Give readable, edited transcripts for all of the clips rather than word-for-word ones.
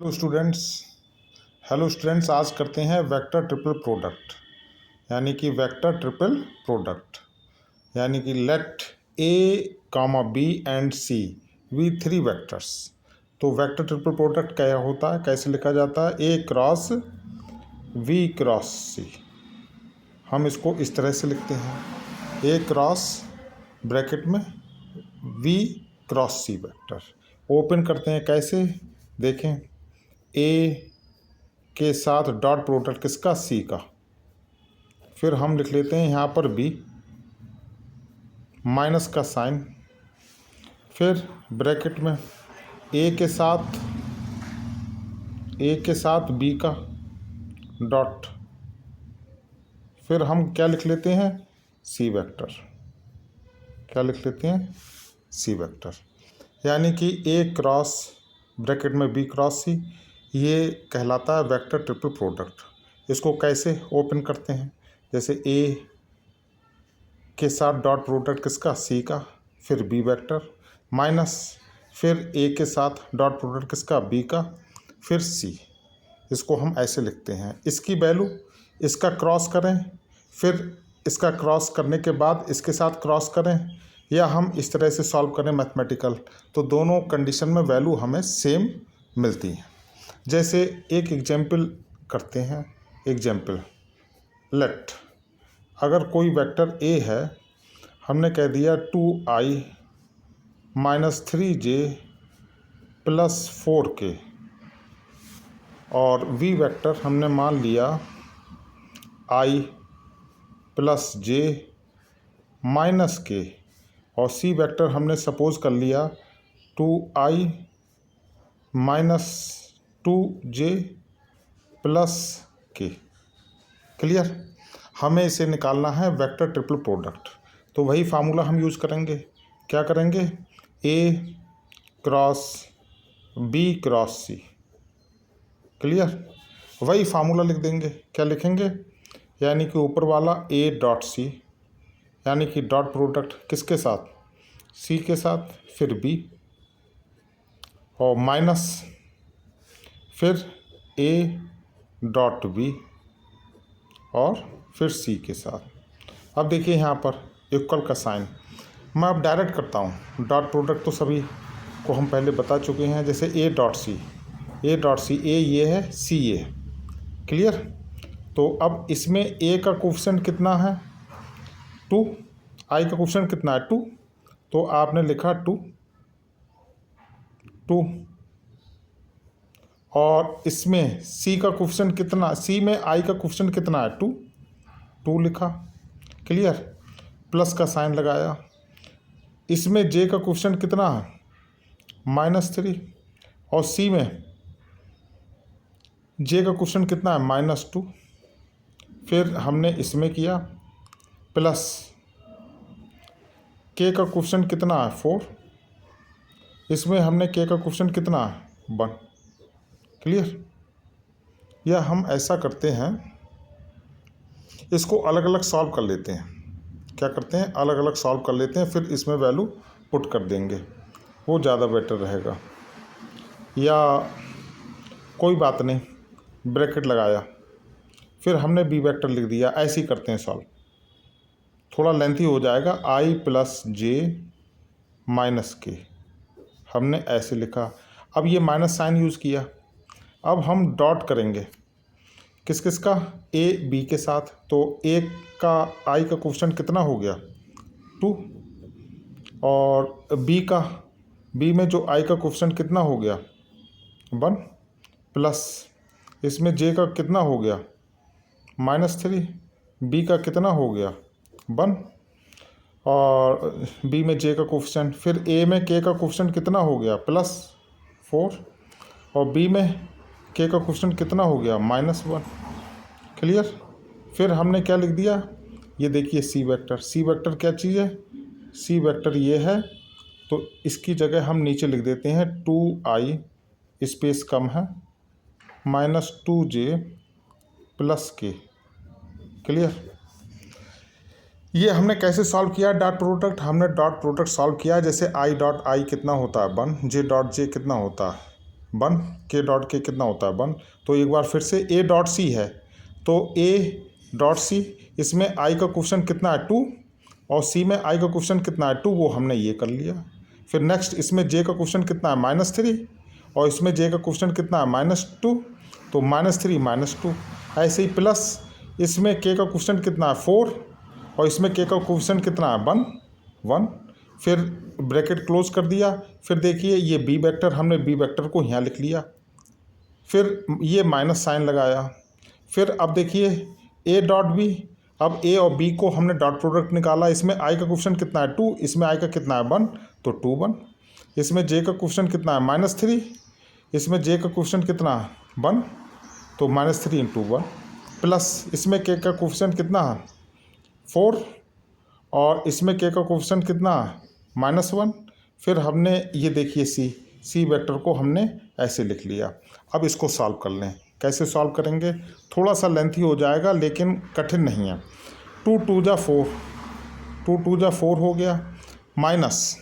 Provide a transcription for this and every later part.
Hello students, आज करते हैं वेक्टर ट्रिपल प्रोडक्ट। यानी कि वेक्टर ट्रिपल प्रोडक्ट यानी कि let a comma b and c be three vectors. तो वेक्टर ट्रिपल प्रोडक्ट क्या होता है, कैसे लिखा जाता है? A cross b cross c. हम इसको इस तरह से लिखते हैं, ए क्रॉस ब्रैकेट में b cross c vector. Open करते हैं, कैसे देखें? ए के साथ डॉट प्रोडक्ट किसका? सी का। फिर हम लिख लेते हैं यहाँ पर बी, माइनस का साइन, फिर ब्रैकेट में ए के साथ बी का डॉट, फिर हम क्या लिख लेते हैं? C vector. क्या लिख लेते हैं? C vector. यानी कि ए क्रॉस ब्रैकेट में बी क्रॉस सी, ये कहलाता है वेक्टर ट्रिपल प्रोडक्ट। इसको कैसे ओपन करते हैं? जैसे ए के साथ डॉट प्रोडक्ट किसका? सी का, फिर बी वेक्टर, माइनस फिर ए के साथ डॉट प्रोडक्ट किसका? बी का, फिर सी। इसको हम ऐसे लिखते हैं। इसकी वैल्यू इसका क्रॉस करें, फिर इसका क्रॉस करने के बाद इसके साथ क्रॉस करें, या हम इस तरह से सॉल्व करें मैथमेटिकल, तो दोनों कंडीशन में वैल्यू हमें सेम मिलती है। जैसे एक एग्जाम्पल करते हैं। एग्जाम्पल लेट, अगर कोई वेक्टर ए है, हमने कह दिया 2i minus 3j plus 4k, और वी वेक्टर हमने मान लिया i plus j minus k, और सी वेक्टर हमने सपोज कर लिया 2i minus 2j plus k। Clear? हमें इसे निकालना है वेक्टर ट्रिपल प्रोडक्ट। तो वही फार्मूला हम यूज़ करेंगे। क्या करेंगे? ए क्रॉस बी क्रॉस सी। क्लियर? वही फार्मूला लिख देंगे। क्या लिखेंगे? यानी कि ऊपर वाला ए डॉट सी, यानी कि डॉट प्रोडक्ट किसके साथ? सी के साथ, फिर बी, और माइनस फिर ए डॉट बी, और फिर सी के साथ। अब देखिए यहाँ पर इक्वल का साइन, मैं अब डायरेक्ट करता हूँ। डॉट प्रोडक्ट तो सभी को हम पहले बता चुके हैं। जैसे ए डॉट सी, ए ये है, सी ये है। क्लियर? तो अब इसमें ए का कोफिशिएंट कितना है? 2। आई का कोफिशिएंट कितना है? 2। तो आपने लिखा 2, और इसमें सी का कोफिशिएंट कितना? सी में आई का कोफिशिएंट कितना है? 2 लिखा। क्लियर? प्लस का साइन लगाया। इसमें जे का कोफिशिएंट कितना है? -3, और सी में जे का कोफिशिएंट कितना है? -2। फिर हमने इसमें किया प्लस के का कोफिशिएंट कितना है? 4। इसमें हमने के का कोफिशिएंट कितना है? 1। क्लियर? या हम ऐसा करते हैं, इसको अलग अलग सॉल्व कर लेते हैं। क्या करते हैं? अलग अलग सॉल्व कर लेते हैं, फिर इसमें वैल्यू पुट कर देंगे, वो ज़्यादा बेटर रहेगा। या कोई बात नहीं, ब्रैकेट लगाया, फिर हमने बी वेक्टर लिख दिया। ऐसे ही करते हैं सॉल्व, थोड़ा लेंथी हो जाएगा। आई प्लस जे माइनस के, हमने ऐसे लिखा। अब ये माइनस साइन यूज़ किया। अब हम डॉट करेंगे किस किस का? ए बी के साथ। तो ए का आई का कोफिशिएंट कितना हो गया? 2, और बी में जो आई का कोफिशिएंट कितना हो गया? 1, प्लस इसमें जे का कितना हो गया? -3, बी का कितना हो गया? 1, और बी में जे का कोफिशिएंट, फिर ए में के का कोफिशिएंट कितना हो गया? +4, और बी में के का कोफिशिएंट कितना हो गया? -1। क्लियर? फिर हमने क्या लिख दिया? ये देखिए सी वेक्टर। सी वेक्टर क्या चीज़ है? सी वेक्टर ये है। तो इसकी जगह हम नीचे लिख देते हैं 2i, स्पेस कम है, -2j प्लस के। क्लियर? ये हमने कैसे सॉल्व किया? Dot product. हमने डॉट प्रोडक्ट सॉल्व किया। जैसे आई डॉट आई कितना होता है? 1, जे डॉट जे कितना होता है? 1, के डॉट के कितना होता है 1। तो एक बार फिर से ए डॉट सी है, तो ए डॉट सी, इसमें आई का कोफिशिएंट कितना है 2 और सी में आई का कोफिशिएंट कितना है 2, वो हमने ये कर लिया। फिर नेक्स्ट इसमें जे का कोफिशिएंट कितना है -3 और इसमें जे का कोफिशिएंट कितना है -2, तो -3 -2। ऐसे ही प्लस इसमें के का कोफिशिएंट कितना है 4 और इसमें के का कोफिशिएंट कितना है 1। फिर ब्रैकेट क्लोज कर दिया। फिर देखिए ये बी वेक्टर, हमने बी वेक्टर को यहाँ लिख लिया, फिर ये माइनस साइन लगाया। फिर अब देखिए ए डॉट बी, अब ए और बी को हमने डॉट प्रोडक्ट निकाला। इसमें आई का कोफिशिएंट कितना है 2, इसमें आई का कितना है 1, तो 2 1। इसमें जे का कोफिशिएंट कितना है -3, इसमें जे का कोफिशिएंट कितना है 1, तो -3 × 1। प्लस इसमें के का कोफिशिएंट कितना है 4 और इसमें के का कोफिशिएंट कितना है -1। फिर हमने ये देखिए सी वेक्टर को हमने ऐसे लिख लिया। अब इसको सॉल्व कर लें। कैसे सॉल्व करेंगे, थोड़ा सा लेंथी हो जाएगा लेकिन कठिन नहीं है। 2 2 जा 4, 2 2 जा 4 हो गया, माइनस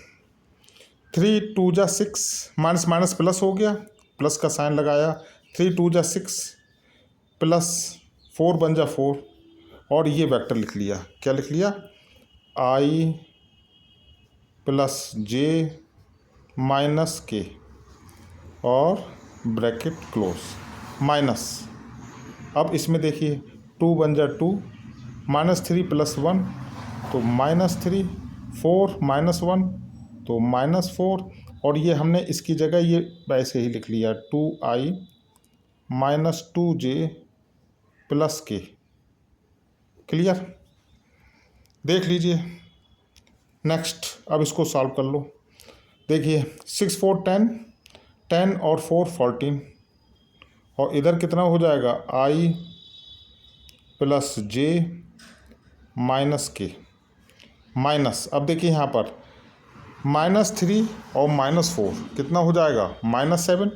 3 2 जा 6, माइनस माइनस प्लस हो गया, प्लस का साइन लगाया। 3 2 जा 6 प्लस 4 बन जा 4 और ये वेक्टर लिख लिया। क्या लिख लिया, आई प्लस जे माइनस के और ब्रैकेट क्लोज माइनस। अब इसमें देखिए 2 बन जा 2, -3 + 1 तो -3, 4 -1 तो -4 और ये हमने इसकी जगह ये वैसे ही लिख लिया 2i - 2j + k। क्लियर, देख लीजिए। नेक्स्ट अब इसको सॉल्व कर लो। देखिए 6 4 10, 10 और 4 14 और इधर कितना हो जाएगा i + j - k माइनस। अब देखिए यहाँ पर -3 और -4 कितना हो जाएगा -7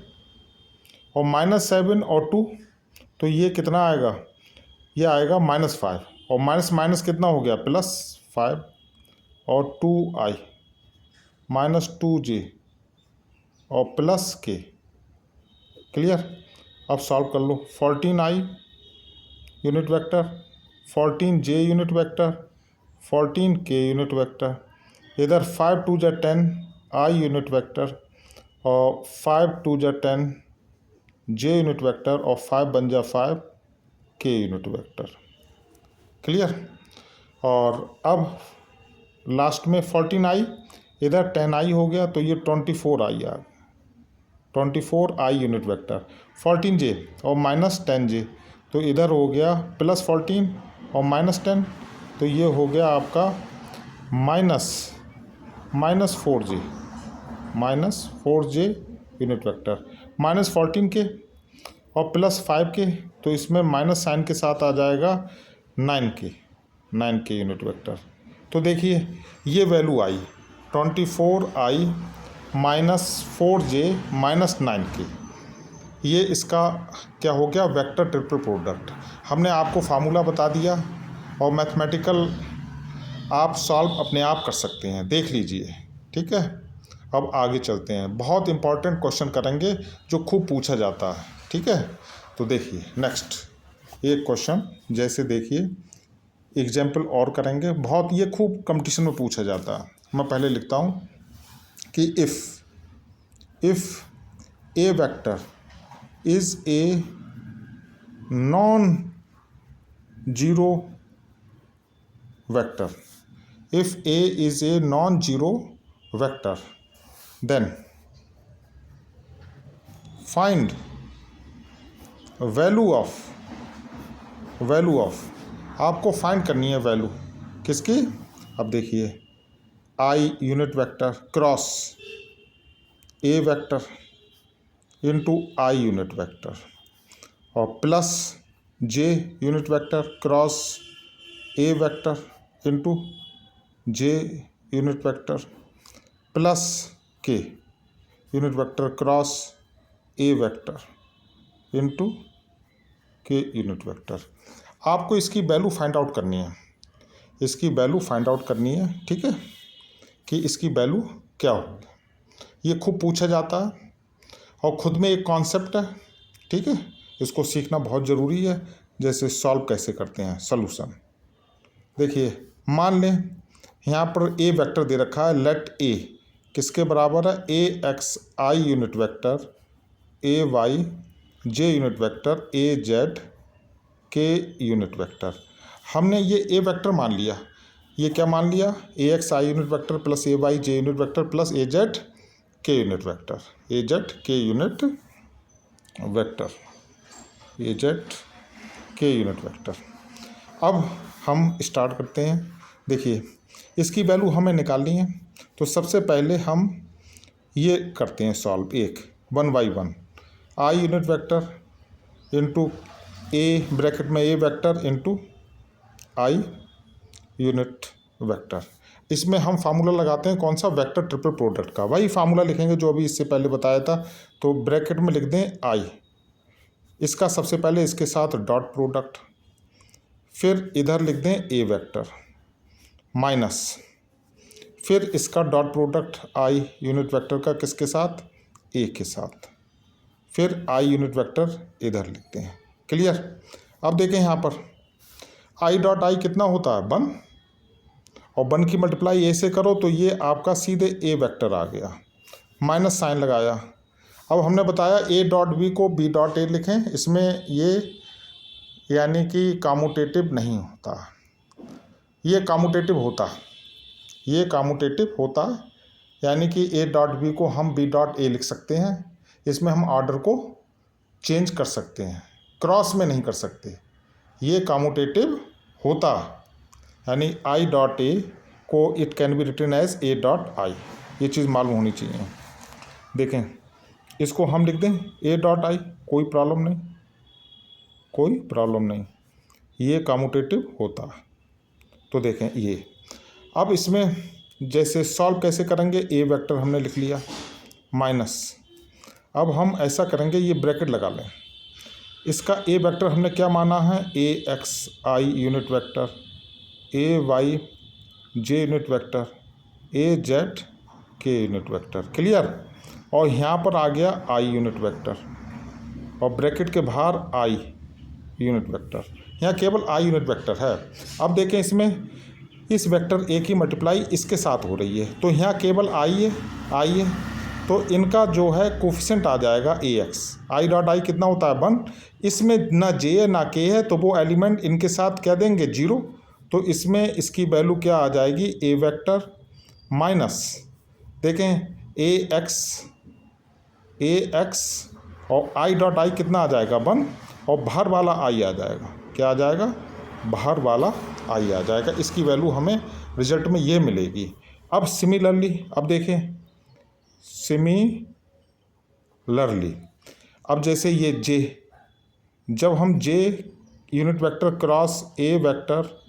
और -7 और 2 तो ये कितना आएगा, ये आएगा -5 और माइनस माइनस कितना हो गया +5 और 2i - 2j और +k। क्लियर, अब सॉल्व कर लो। 14i unit vector, 14j unit vector, 14k unit vector, इधर 5 2 जा 10 i यूनिट वेक्टर और 5 2 जा 10 j यूनिट वेक्टर और 5 बन जा 5 k यूनिट वेक्टर। क्लियर, और अब लास्ट में 14i, इधर 10i हो गया तो ये 24i आ, 24i यूनिट वेक्टर। 14j और -10j तो इधर हो गया +14 और -10 तो ये हो गया आपका -4j यूनिट वेक्टर। -14 के और +5 के तो इसमें माइनस साइन के साथ आ जाएगा 9k यूनिट वेक्टर। तो देखिए ये वैल्यू आई 24i - 4j - 9k, ये इसका क्या हो गया, वेक्टर ट्रिपल प्रोडक्ट। हमने आपको फार्मूला बता दिया और मैथमेटिकल आप सॉल्व अपने आप कर सकते हैं, देख लीजिए। ठीक है, अब आगे चलते हैं। बहुत इंपॉर्टेंट क्वेश्चन करेंगे जो खूब पूछा जाता है। ठीक है, तो देखिए नेक्स्ट एक क्वेश्चन, जैसे देखिए एग्जाम्पल और करेंगे। बहुत ये खूब कंपटीशन में पूछा जाता है। मैं पहले लिखता हूँ कि if A vector is a non-zero vector, if A is a non-zero vector, then find value of आपको फाइंड करनी है वैल्यू किसकी। अब देखिए i unit vector cross a vector into I unit vector और plus J unit vector cross A vector into J unit vector plus K unit vector cross A vector into K unit vector. आपको इसकी value find out करनी है, इसकी value find out करनी है। ठीक है, कि इसकी वैल्यू क्या होगी, ये खूब पूछा जाता है और ख़ुद में एक कॉन्सेप्ट है, ठीक है, इसको सीखना बहुत ज़रूरी है। जैसे सॉल्व कैसे करते हैं, सॉल्यूशन। देखिए मान लें यहाँ पर ए वेक्टर दे रखा है, लेट ए किसके बराबर है, A X I unit vector, A Y J unit vector, A Z K unit vector. हमने ये ए वेक्टर मान लिया, ये क्या मान लिया, A X I unit vector plus A Y J unit vector plus A Z K unit vector, A Z K unit vector, A Z K unit vector. अब हम स्टार्ट करते हैं। देखिए इसकी वैल्यू हमें निकालनी है, तो सबसे पहले हम ये करते हैं सॉल्व, एक 1 by 1 I unit vector into A bracket में A vector into I unit vector. इसमें हम फार्मूला लगाते हैं कौन सा, वेक्टर ट्रिपल प्रोडक्ट का, वही फार्मूला लिखेंगे जो अभी इससे पहले बताया था। तो ब्रैकेट में लिख दें आई, इसका सबसे पहले इसके साथ डॉट प्रोडक्ट, फिर इधर लिख दें ए वेक्टर माइनस, फिर इसका dot product I unit vector का किसके साथ, ए के साथ, फिर आई यूनिट वेक्टर इधर लिखते हैं। क्लियर। अब देखें यहाँ पर आई डॉट आई कितना होता है 1, और 1 की मल्टीप्लाई ए से करो तो ये आपका सीधे ए वेक्टर आ गया, माइनस साइन लगाया। अब हमने बताया ए डॉट बी को बी डॉट ए लिखें, इसमें ये यानी कि कम्यूटेटिव नहीं होता, ये कम्यूटेटिव होता, ये कम्यूटेटिव होता, यानी कि ए डॉट बी को हम बी डॉट ए लिख सकते हैं। इसमें हम ऑर्डर को चेंज कर सकते हैं, क्रॉस में नहीं कर सकते, ये कम्यूटेटिव होता, यानी आई डॉट ए को it can be written as a dot i, ये चीज़ मालूम होनी चाहिए। देखें इसको हम लिख दें ए डॉट आई, कोई प्रॉब्लम नहीं, कोई प्रॉब्लम नहीं, ये कम्यूटेटिव होता। तो देखें ये, अब इसमें जैसे सॉल्व कैसे करेंगे, ए वेक्टर हमने लिख लिया माइनस, अब हम ऐसा करेंगे ये ब्रैकेट लगा लें, इसका ए वेक्टर हमने क्या माना है, A X I unit vector, A Y J unit vector, A Z K unit vector. Clear. और यहाँ पर आ गया आई यूनिट वेक्टर, और ब्रैकेट के बाहर आई यूनिट वेक्टर, यहाँ केवल आई यूनिट वेक्टर है। अब देखें इसमें इस वेक्टर ए की मल्टीप्लाई इसके साथ हो रही है, तो यहाँ केवल आई है, तो इनका जो है कोफिशिएंट आ जाएगा ए एक्स, आई डॉट आई कितना होता है 1, इसमें ना जे है ना के है, तो वो एलिमेंट इनके साथ क्या देंगे 0, तो इसमें इसकी वैल्यू क्या आ जाएगी, ए वेक्टर माइनस, देखें ए एक्स और आई डॉट आई कितना आ जाएगा 1, और बाहर वाला आई आ जाएगा, क्या आ जाएगा, बाहर वाला आई आ जाएगा। इसकी वैल्यू हमें रिजल्ट में ये मिलेगी। अब सिमिलरली, अब देखें सिमिलरली, अब जैसे ये जे, जब हम J unit vector cross A vector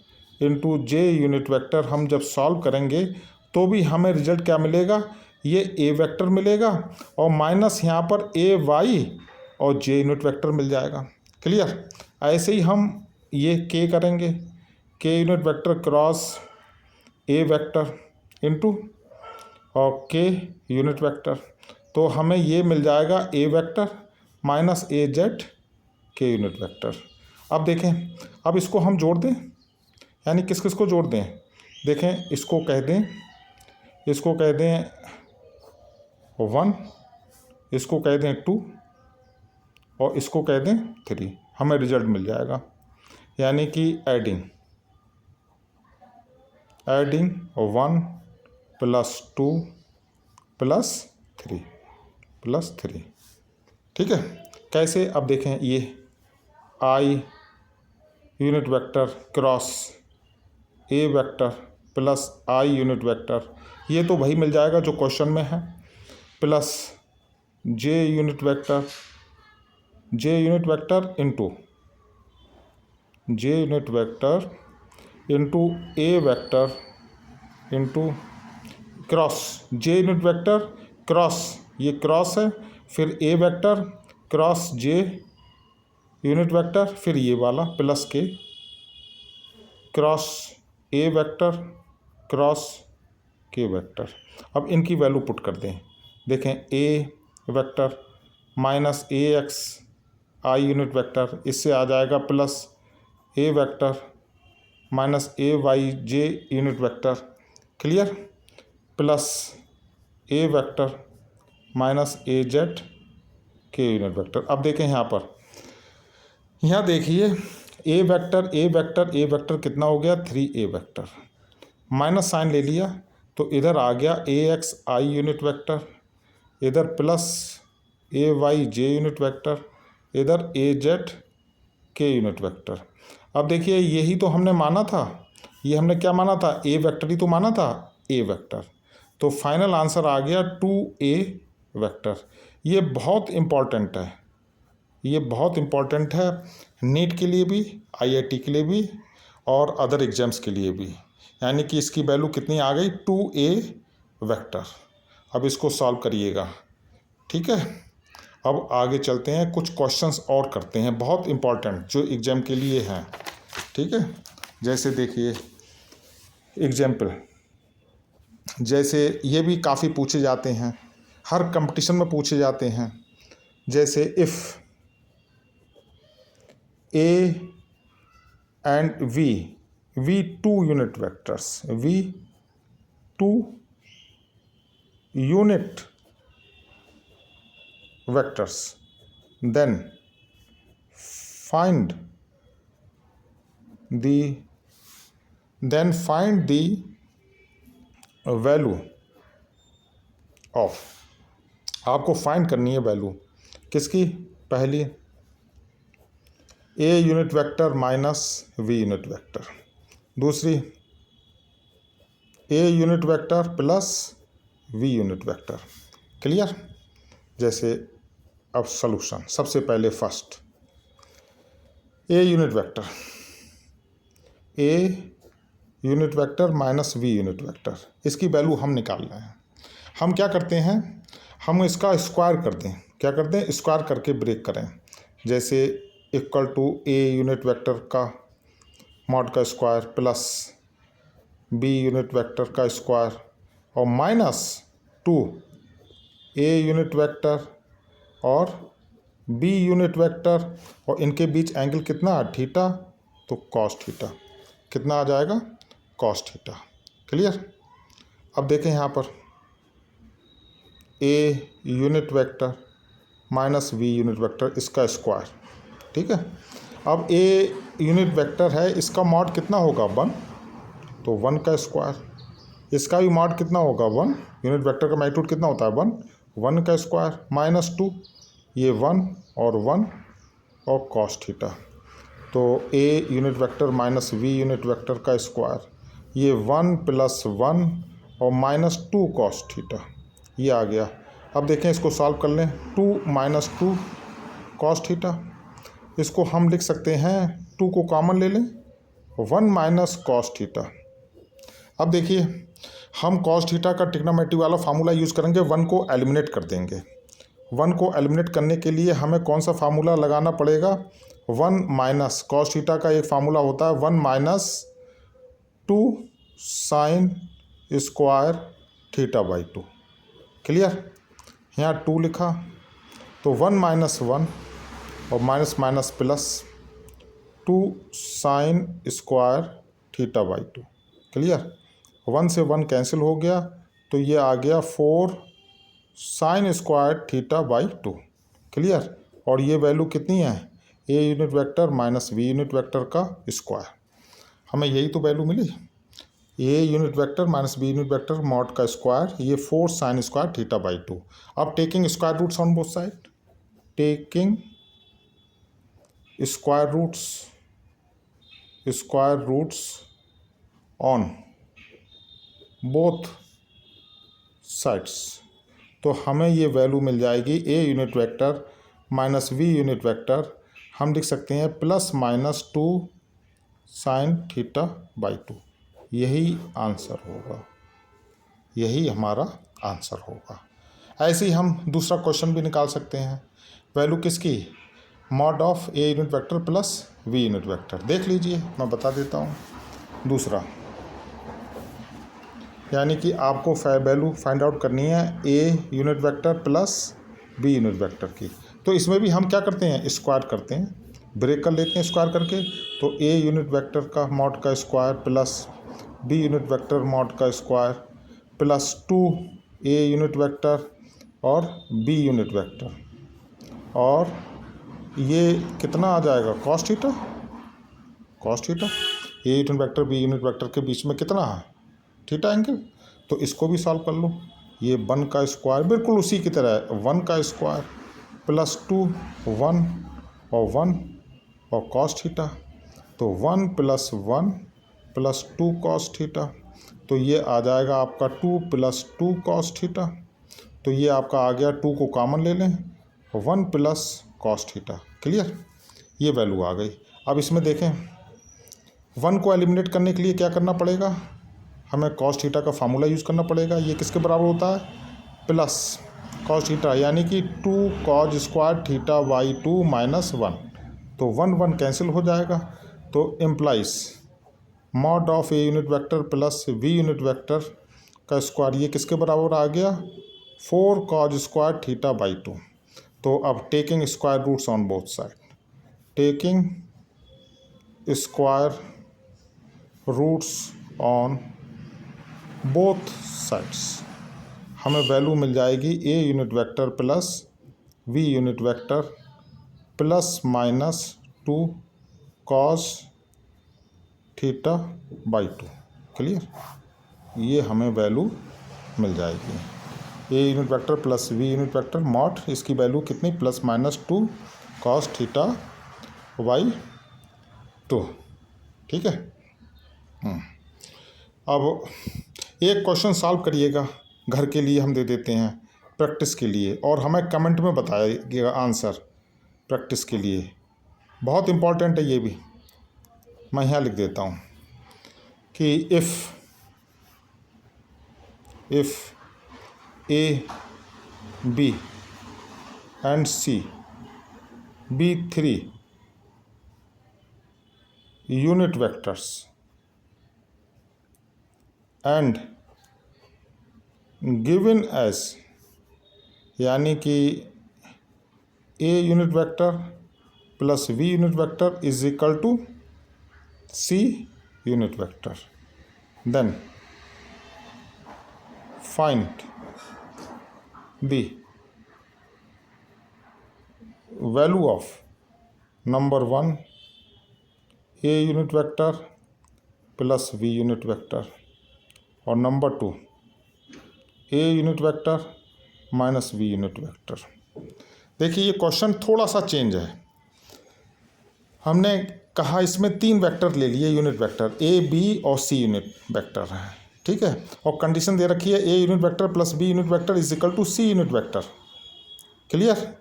into J unit vector हम जब सॉल्व करेंगे तो भी हमें रिजल्ट क्या मिलेगा, ये ए वेक्टर मिलेगा और माइनस यहाँ पर ए वाई और जे यूनिट वेक्टर मिल जाएगा। क्लियर। ऐसे ही हम ये के करेंगे, के unit vector cross A vector into और के यूनिट वेक्टर, तो हमें ये मिल जाएगा ए vector minus A Z K unit vector. अब देखें, अब इसको हम जोड़ दें, यानी किस किस को जोड़ दें, देखें इसको कह दें 1, इसको कह दें 2 और इसको कह दें 3, हमें रिजल्ट मिल जाएगा। यानी कि एडिंग 1 + 2 + 3, ठीक है। कैसे, अब देखें ये आई unit vector cross A vector plus I unit vector, ये तो वही मिल जाएगा जो क्वेश्चन में है, plus J unit vector into J unit vector into ए वेक्टर इंटू क्रॉस जे यूनिट वेक्टर क्रॉस, ये क्रॉस है, फिर ए वेक्टर क्रॉस जे यूनिट वेक्टर, फिर ये वाला प्लस के क्रॉस ए वेक्टर क्रॉस के वेक्टर। अब इनकी वैल्यू पुट कर दें, देखें ए vector minus A X I unit vector, इससे आ जाएगा plus A vector minus A Y J unit vector, clear, plus A vector minus A Z K unit vector. अब देखें यहाँ पर, यहाँ देखिए A vector A vector A vector कितना हो गया 3a वेक्टर, माइनस साइन ले लिया तो इधर आ गया ए एक्स आई यूनिट वेक्टर, इधर plus A Y J unit vector, इधर ए जेड के यूनिट वेक्टर। अब देखिए यही तो हमने माना था, ये हमने क्या माना था, ए वेक्टर ही तो माना था, ए वेक्टर, तो फाइनल आंसर आ गया 2a वेक्टर। ये बहुत इम्पॉर्टेंट है, ये बहुत इम्पॉर्टेंट है नीट के लिए भी, आईआईटी के लिए भी और अदर एग्जाम्स के लिए भी। यानी कि इसकी वैल्यू कितनी आ गई 2a वेक्टर। अब इसको सॉल्व करिएगा, ठीक है। अब आगे चलते हैं, कुछ क्वेश्चंस और करते हैं बहुत इम्पॉर्टेंट जो एग्ज़ाम के लिए हैं, ठीक है। जैसे देखिए एग्जाम्पल, जैसे ये भी काफ़ी पूछे जाते हैं, हर कंपटीशन में पूछे जाते हैं। जैसे if A and V two unit vectors, V two unit vectors, then find the value of, आपको फाइंड करनी है वैल्यू किसकी, पहली A unit vector minus B unit vector, दूसरी A unit vector plus we unit vector, clear. जैसे अब solution, सबसे पहले first A unit vector, A unit vector minus B unit vector, इसकी वैल्यू हम निकाल रहे हैं। हम क्या करते हैं, हम इसका स्क्वायर कर दें, क्या करते हैं, स्क्वायर करके ब्रेक करें। जैसे equal to a unit vector का मॉड का square plus B unit vector का स्क्वायर और माइनस 2 ए यूनिट वेक्टर और बी यूनिट वेक्टर, और इनके बीच एंगल कितना थीटा, तो कॉस थीटा, कितना आ जाएगा कॉस थीटा, क्लियर। अब देखें यहाँ पर A unit vector minus B unit vector, इसका स्क्वायर, ठीक है। अब ए यूनिट वेक्टर है, इसका मॉड कितना होगा 1, तो 1 का स्क्वायर, इसका भी मॉड कितना होगा 1, यूनिट वेक्टर का मैग्नीट्यूड कितना होता है 1 का स्क्वायर माइनस 2, ये 1 और 1 और कॉस थीटा, तो A unit vector minus B unit vector का स्क्वायर, ये 1 प्लस 1 और माइनस 2 कॉस थीटा, ये आ गया। अब देखें इसको सॉल्व कर लें, 2 माइनस 2 कॉस थीटा, इसको हम लिख सकते हैं 2 को कॉमन ले लें 1 माइनस कॉस थीटा। अब देखिए हम कॉस थीटा का ट्रिग्नोमेट्री वाला फार्मूला यूज़ करेंगे, 1 को एलिमिनेट कर देंगे। 1 को एलिमिनेट करने के लिए हमें कौन सा फार्मूला लगाना पड़ेगा, 1 माइनस कॉस थीटा का एक फार्मूला होता है 1 minus 2 sign square theta by 2, clear. यहाँ 2 लिखा तो 1 माइनस 1 और minus minus plus 2 sign square theta by 2, clear. 1 से 1 कैंसिल हो गया तो ये आ गया 4 sine square theta by 2, clear. और ये वैल्यू कितनी है, A unit vector minus B unit vector का स्क्वायर, हमें यही तो वैल्यू मिली, A unit vector minus B unit vector mod का स्क्वायर, ये 4 साइन स्क्वायर थीटा बाई 2। अब taking square roots on both side, taking square roots on both sides, तो हमें ये वैल्यू मिल जाएगी A unit vector minus B unit vector, हम लिख सकते हैं plus minus 2 sine theta by 2। यही आंसर होगा, यही हमारा आंसर होगा। ऐसे ही हम दूसरा क्वेश्चन भी निकाल सकते हैं, वैल्यू किसकी, mod of a unit vector plus we unit vector. देख लीजिए मैं बता देता हूँ दूसरा, यानी कि आपको वैल्यू फाइंड आउट करनी है A unit vector plus B unit vector की। तो इसमें भी हम क्या करते हैं, स्क्वायर करते हैं, ब्रेक कर लेते हैं स्क्वायर करके। तो ए यूनिट वेक्टर का मॉड का square plus B unit vector mod का स्क्वायर प्लस 2 ए यूनिट वेक्टर और बी यूनिट वेक्टर, और ये कितना आ जाएगा, cos theta. A unit vector B unit vector के बीच में कितना है, थीटा एंगल। तो इसको भी सॉल्व कर लो। ये 1 का स्क्वायर बिल्कुल उसी की तरह है, 1 का स्क्वायर प्लस 2 1 और 1 और कॉस थीटा। तो 1 प्लस 1 प्लस 2 कॉस थीटा, तो ये आ जाएगा आपका 2 प्लस 2 कॉस थीटा। तो ये आपका आ गया, 2 को कॉमन ले लें, 1 प्लस कॉस थीटा। क्लियर, ये वैल्यू आ गई। अब इसमें देखें, 1 को एलिमिनेट करने के लिए क्या करना पड़ेगा, हमें कॉस थीटा का फार्मूला यूज़ करना पड़ेगा। ये किसके बराबर होता है, प्लस कॉस थीटा, यानी कि 2 cos square theta by 2 minus 1। तो 1 कैंसिल हो जाएगा। तो implies mod of a unit vector plus we unit vector का स्क्वायर, ये किसके बराबर आ गया, 4 कॉस स्क्वायर थीटा बाई 2। तो अब taking square roots on both side, taking square roots on both sides, हमें वैल्यू मिल जाएगी A unit vector plus we unit vector plus minus 2 cos theta by 2। Clear, ये हमें वैल्यू मिल जाएगी। A unit vector plus we unit vector mod, इसकी value कितनी, plus minus 2 cos theta by 2। ठीक है। अब एक क्वेश्चन सॉल्व करिएगा, घर के लिए हम दे देते हैं प्रैक्टिस के लिए, और हमें कमेंट में बताइएगा आंसर प्रैक्टिस के लिए। बहुत इम्पॉर्टेंट है ये भी, मैं यहाँ लिख देता हूँ कि if A B and C be 3 unit vectors and given as, यानी कि A unit vector plus we unit vector is equal to C unit vector, then find the value of number 1 A unit vector plus we unit vector और number 2 ए unit vector minus B unit vector. देखिए ये question थोड़ा सा change है, हमने कहा इसमें 3 vector ले लिए यूनिट वेक्टर, ए बी और सी यूनिट वेक्टर है, ठीक है, और कंडीशन दे रखी है A unit vector plus B unit vector is equal to C unit vector. Clear,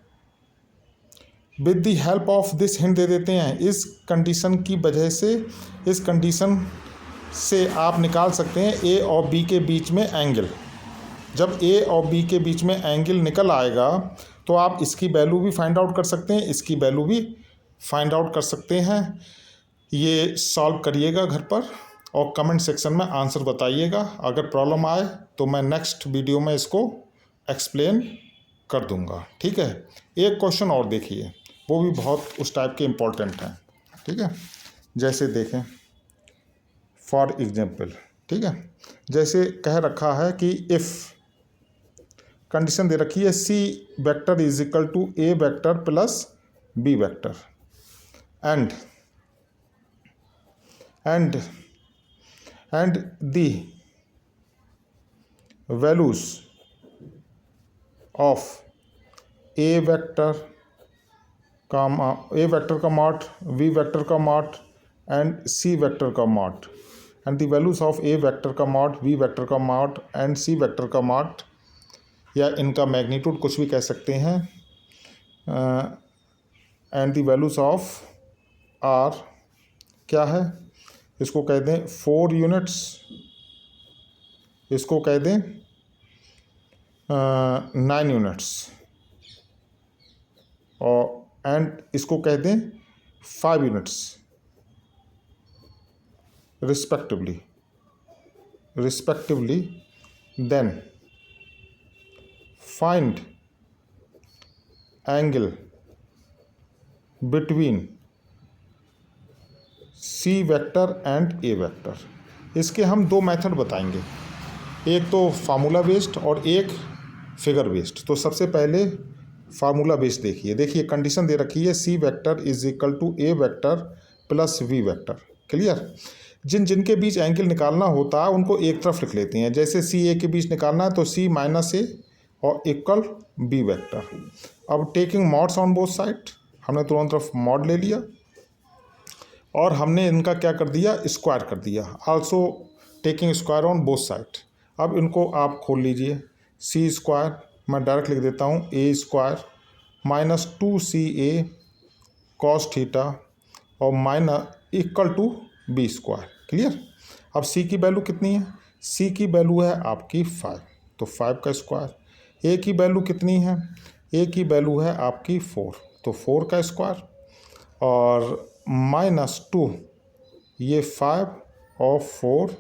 with the help of this hint दे देते हैं, इस कंडीशन की वजह से, इस कंडीशन से आप निकाल सकते हैं ए और बी के बीच में एंगल। जब ए और बी के बीच में एंगल निकल आएगा तो आप इसकी वैल्यू भी फाइंड आउट कर सकते हैं, इसकी वैल्यू भी फाइंड आउट कर सकते हैं। ये सॉल्व करिएगा घर पर और कमेंट सेक्शन में आंसर बताइएगा। अगर प्रॉब्लम आए तो मैं नेक्स्ट वीडियो में इसको एक्सप्लेन कर दूंगा। ठीक है, एक क्वेश्चन और देखिए, वो भी बहुत उस टाइप के इम्पोर्टेंट हैं। ठीक है, जैसे देखें फॉर एग्जाम्पल, ठीक है, जैसे कह रखा है कि इफ़ कंडीशन दे रखी है C vector is equal to A vector plus B vector and the values of A vector का मॉड, वी वेक्टर का मॉड एंड सी वेक्टर का mod, and the values of A vector का mod, B vector का mod and C vector का mod, या इनका magnitude कुछ भी कह सकते हैं, and the values of R क्या है, इसको कह दें 4 यूनिट्स, इसको कह दें 9 यूनिट्स, और एंड इसको कह दें 5 units respectively, then find angle between c vector and a vector. इसके हम दो मेथड बताएंगे, एक तो फार्मूला बेस्ड और एक फिगर बेस्ड। तो सबसे पहले फार्मूला बेस्ड देखिए कंडीशन दे रखी है C vector is equal to A vector plus B vector. Clear. जिनके बीच एंगल निकालना होता है उनको एक तरफ लिख लेते हैं, जैसे सी ए के बीच निकालना है तो सी माइनस ए और इक्वल बी वेक्टर। अब taking mods on both side, हमने दोनों तरफ मॉड ले लिया और हमने इनका क्या कर दिया, स्क्वायर कर दिया। Also taking square on both side. अब इनको आप खोल लीजिए, सी स्क्वायर मैं डायरेक्ट लिख देता हूँ A square minus 2ca cos theta और minus equal to B square. Clear. अब सी की वैल्यू कितनी है, सी की वैल्यू है आपकी 5, तो 5 का स्क्वायर। ए की वैल्यू कितनी है, ए की वैल्यू है आपकी 4, तो 4 का स्क्वायर और माइनस 2 ये 5 और 4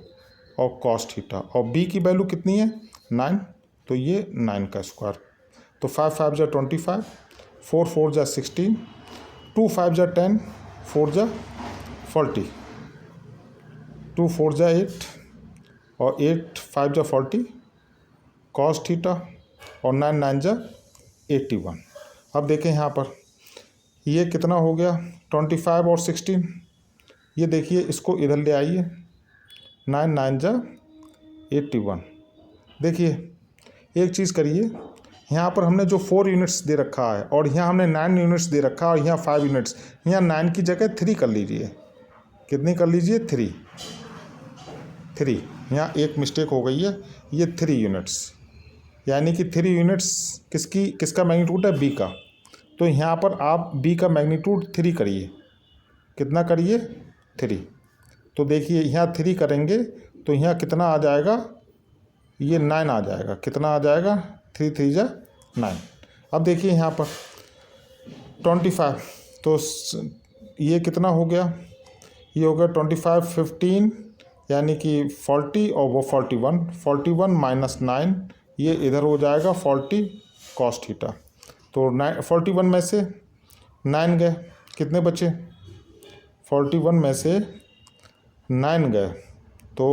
और कॉस थीटा, और बी की वैल्यू कितनी है 9, तो ये 9 का स्क्वायर। तो 5 5 जा 25, 4 4 जा 16, 2 5 जा 10, 4 जा 40, 2 4 जा 8 और 8 5 जा 40 कॉस थीटा और 9 9 जा 81। अब देखें यहाँ पर ये कितना हो गया 25 और 16, ये देखिए इसको इधर ले आइए, 9 9 जा 81। देखिए एक चीज़ करिए, यहाँ पर हमने जो 4 यूनिट्स दे रखा है और यहाँ हमने 9 यूनिट्स दे रखा है और यहाँ 5 यूनिट्स, यहाँ 9 की जगह 3 कर लीजिए। कितनी कर लीजिए 3। यहाँ एक मिस्टेक हो गई है, ये 3 यूनिट्स, यानी कि 3 यूनिट्स किसका मैग्नीट्यूड है, बी का। तो यहाँ पर आप बी का मैग्नीट्यूड 3 करिए, कितना करिए 3। तो देखिए यहाँ 3 करेंगे तो यहाँ कितना आ जाएगा, ये 9 आ जाएगा। कितना आ जाएगा 3 3 जा 9। अब देखिए यहाँ पर 25, तो ये कितना हो गया, ये हो गया 25 15 यानी कि 40 और वो 41 माइनस 9, ये इधर हो जाएगा 40 कॉस थीटा। तो 41 में से 9 गए, कितने बचे, 41 में से 9 गए तो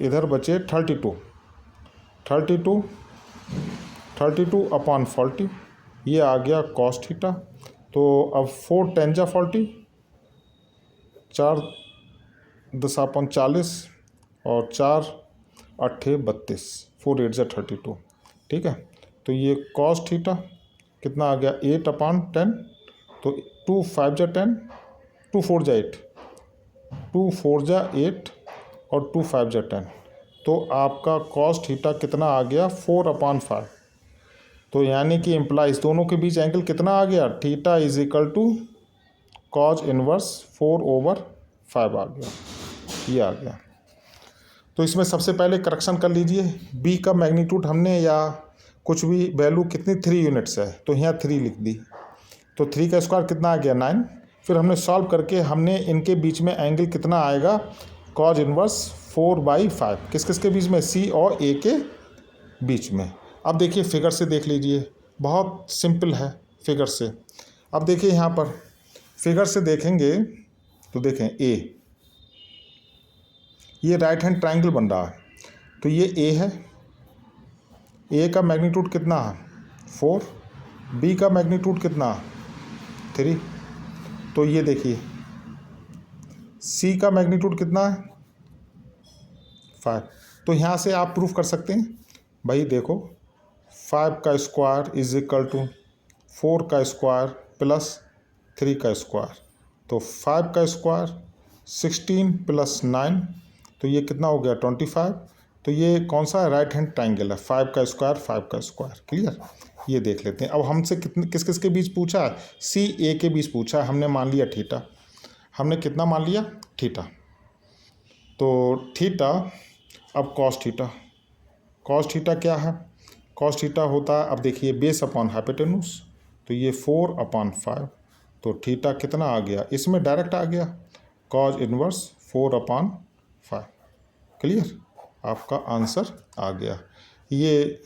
इधर बचे 32 अपॉन 40, ये आ गया कॉस थीटा। तो अब 4 10 जा 40, 4 10 अपॉन 40 और 4 8 32, 4 8 जा 32। ठीक है, तो ये कॉस थीटा कितना आ गया 8 अपॉन 10, तो 2 5 जा 10, 2 4 जा 8, 2 4 जा 8 और 2 5 जा 10, तो आपका कॉस थीटा कितना आ गया 4 अपॉन 5। तो यानी कि इम्प्लाइज दोनों के बीच एंगल कितना आ गया, theta is equal to cos inverse 4/5 आ गया, ये आ गया। तो इसमें सबसे पहले करेक्शन कर लीजिए, बी का मैग्नीट्यूड हमने या कुछ भी वैल्यू कितनी 3 यूनिट्स है, तो यहाँ 3 लिख दी, तो 3 का स्क्वायर कितना आ गया 9। फिर हमने सॉल्व करके हमने इनके बीच में एंगल कितना आएगा, कॉज इनवर्स 4/5, किस के बीच में, सी और ए के बीच में। अब देखिए फिगर से देख लीजिए, बहुत सिंपल है फिगर से। अब देखिए यहाँ पर फिगर से देखेंगे तो देखें ए, ये राइट हैंड ट्रायंगल बन रहा है, तो ये ए है, ए का मैग्नीट्यूड कितना है 4, बी का मैग्नीट्यूड कितना 3, तो ये देखिए सी का मैग्नीट्यूड कितना है 5। तो यहाँ से आप प्रूफ कर सकते हैं भाई, देखो 5 का स्क्वायर इज इक्वल टू 4 का स्क्वायर प्लस 3 का स्क्वायर, तो 5 का स्क्वायर 16 प्लस 9, तो ये कितना हो गया 25। तो ये कौन सा राइट हैंड ट्रायंगल है, 5 का स्क्वायर 5 का स्क्वायर। क्लियर, ये देख लेते हैं। अब हमसे किस के बीच पूछा है, सी ए के बीच पूछा है, हमने मान लिया थीटा, हमने कितना मान लिया थीटा, तो थीटा। अब कॉस थीटा क्या है, कॉस थीटा होता है, अब देखिए बेस अपॉन हाइपोटेन्यूस, तो ये 4/5, तो थीटा कितना आ गया, इसमें डायरेक्ट आ गया कॉज इनवर्स 4/5। क्लियर, आपका आंसर आ गया ये,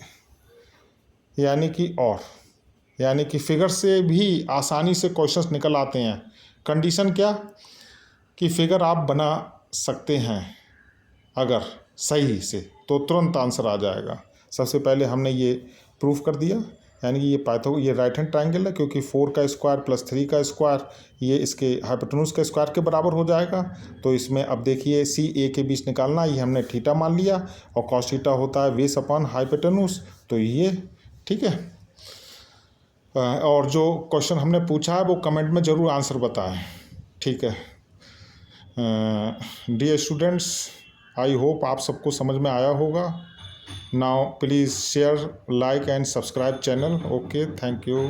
यानी कि और यानी कि फिगर से भी आसानी से क्वेश्चंस निकल आते हैं। कंडीशन क्या कि फिगर आप बना सकते हैं, अगर सही से तो तुरंत आंसर आ जाएगा। सबसे पहले हमने ये प्रूफ कर दिया, यानी कि ये राइट हैंड ट्राइंगल है, क्योंकि 4 का स्क्वायर प्लस 3 का स्क्वायर ये इसके हाइपोटेन्यूज के स्क्वायर के बराबर हो जाएगा। तो इसमें अब देखिए सी ए के बीच निकालना, ये हमने थीटा मान लिया, और कॉस थीटा होता है बेस अपॉन हाइपोटेन्यूज, तो ये ठीक है। और जो क्वेश्चन हमने पूछा है वो कमेंट में ज़रूर आंसर बताएं, ठीक है। डियर स्टूडेंट्स, आई होप आप सबको समझ में आया होगा। Now please share, like and subscribe channel. Okay, thank you.